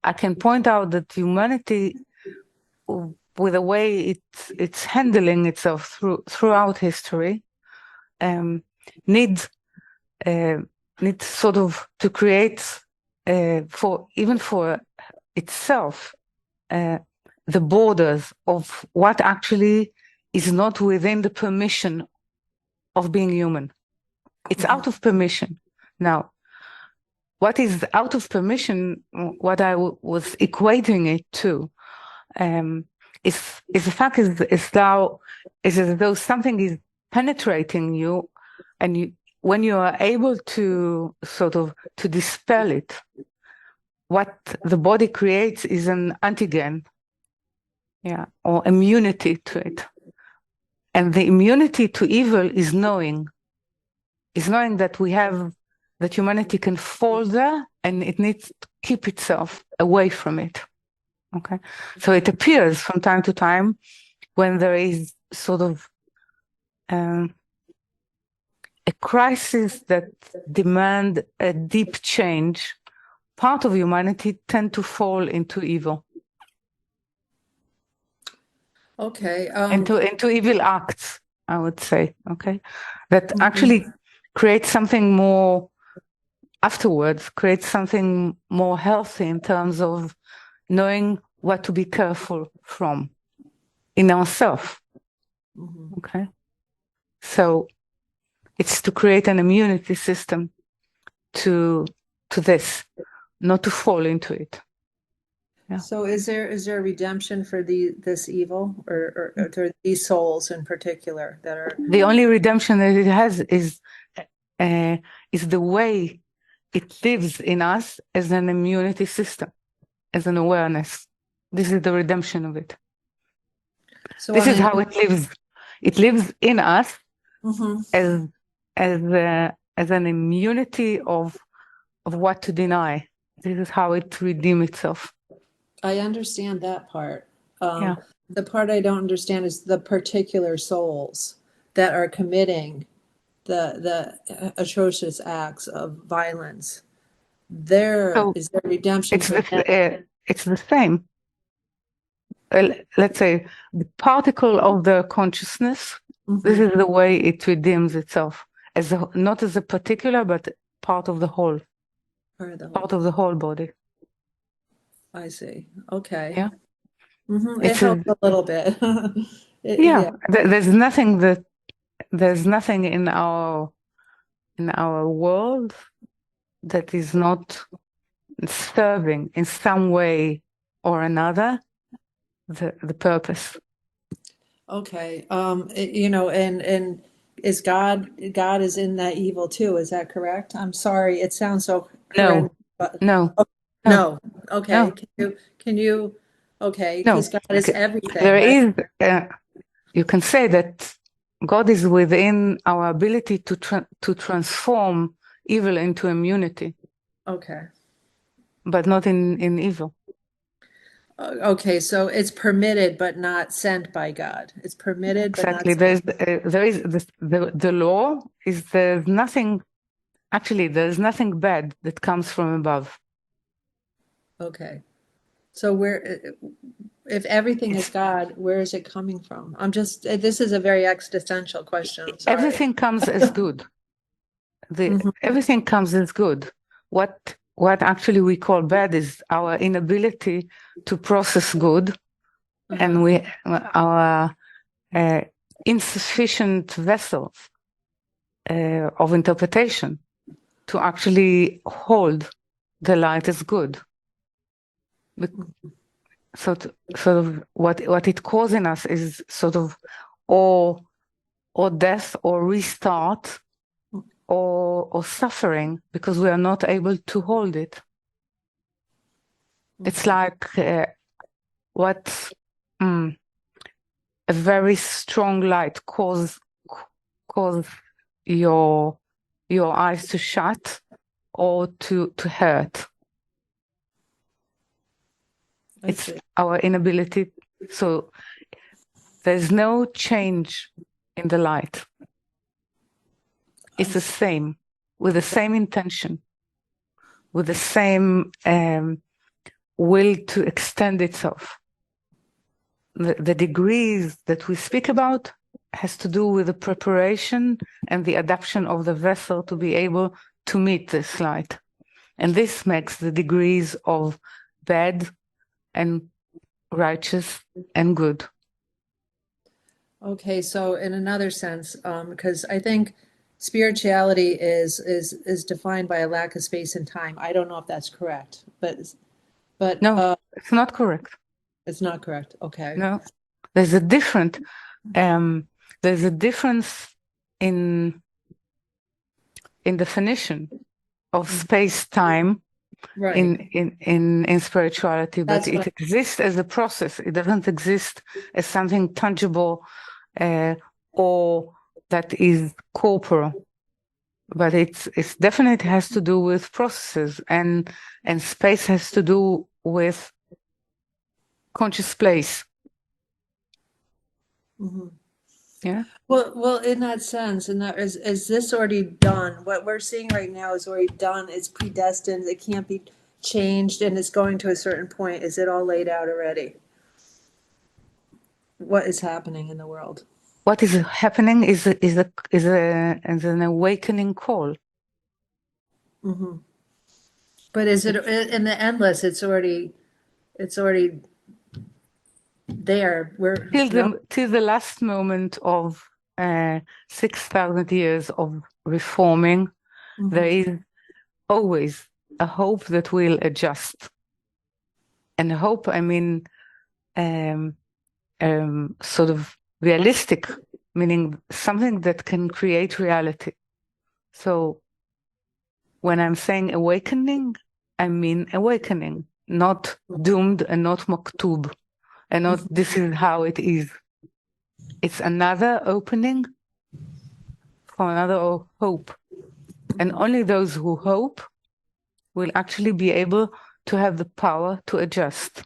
I can point out that humanity, with the way it's handling itself throughout history, needs sort of to create for itself the borders of what actually is not within the permission of being human. It's out of permission. Now, what is out of permission, what I was equating it to, is the fact is as though something is penetrating you, and when you are able to sort of to dispel it, what the body creates is an antigen, or immunity to it. And the immunity to evil is knowing that humanity can fall there, and it needs to keep itself away from it. Okay, so it appears from time to time when there is sort of a crisis that demand a deep change. Part of humanity tend to fall into evil. Okay. Into evil acts, I would say. Okay, that actually creates something more afterwards. Creates something more healthy in terms of knowing what to be careful from in ourselves. Okay, so it's to create an immunity system to this, not to fall into it. Yeah. So is there redemption for this evil, or these souls in particular that are? The only redemption that it has is the way it lives in us as an immunity system, as an awareness. This is the redemption of it. So this is how it lives. It lives in us as an immunity of what to deny. This is how it redeems itself. I understand that part. The part I don't understand is the particular souls that are committing the atrocious acts of violence. Is there redemption for them? It's the same. Let's say the particle of the consciousness. This is the way it redeems itself, not as a particular, but part of the whole. Part of the whole body. I see. Okay. Yeah. It helps a little bit. There's nothing in our world that is not serving in some way or another the purpose. Okay. And is God is in that evil too? Is that correct? I'm sorry. It sounds so horrendous. No. No. Okay. No. Can you? Okay. Because God is everything. There is. You can say that God is within our ability to transform evil into immunity. Okay. But not in evil. Okay, so it's permitted but not sent by God. It's permitted, exactly. But not there is the law is there's nothing. Actually, there's nothing bad that comes from above. Okay, so if everything is God, where is it coming from? This is a very existential question. I'm sorry. Everything comes as good. Everything comes as good. What actually we call bad is our inability to process good, and our insufficient vessels of interpretation to actually hold the light as good. So sort of what it causes in us is sort of or death or restart or suffering because we are not able to hold it. It's like what a very strong light cause your eyes to shut or to hurt. It's our inability. So there's no change in the light. It's the same, with the same intention, with the same will to extend itself. The degrees that we speak about has to do with the preparation and the adaptation of the vessel to be able to meet this light. And this makes the degrees of bad and righteous and good. Okay, so in another sense, because I think spirituality is defined by a lack of space and time. I don't know if that's correct, but No, it's not correct. It's not correct. Okay. No, there's a different there's a difference in definition of space-time Right. in spirituality, but That's it what exists as a process. It doesn't exist as something tangible or that is corporal. But it's definitely has to do with processes, and space has to do with conscious place. Mhm. Yeah. Well, in that sense, and that is this already done? What we're seeing right now is already done. It's predestined. It can't be changed, and it's going to a certain point. Is it all laid out already? What is happening in the world? What is happening is an awakening call. Mm-hmm. But is it in the endless? It's already there. Till the last moment of 6,000 years of reforming, Mm-hmm. there is always a hope that will adjust. And hope, I mean, sort of realistic, meaning something that can create reality. So when I'm saying awakening, I mean awakening, not doomed and not maktub, and not this is how it is. It's another opening for another hope. And only those who hope will actually be able to have the power to adjust.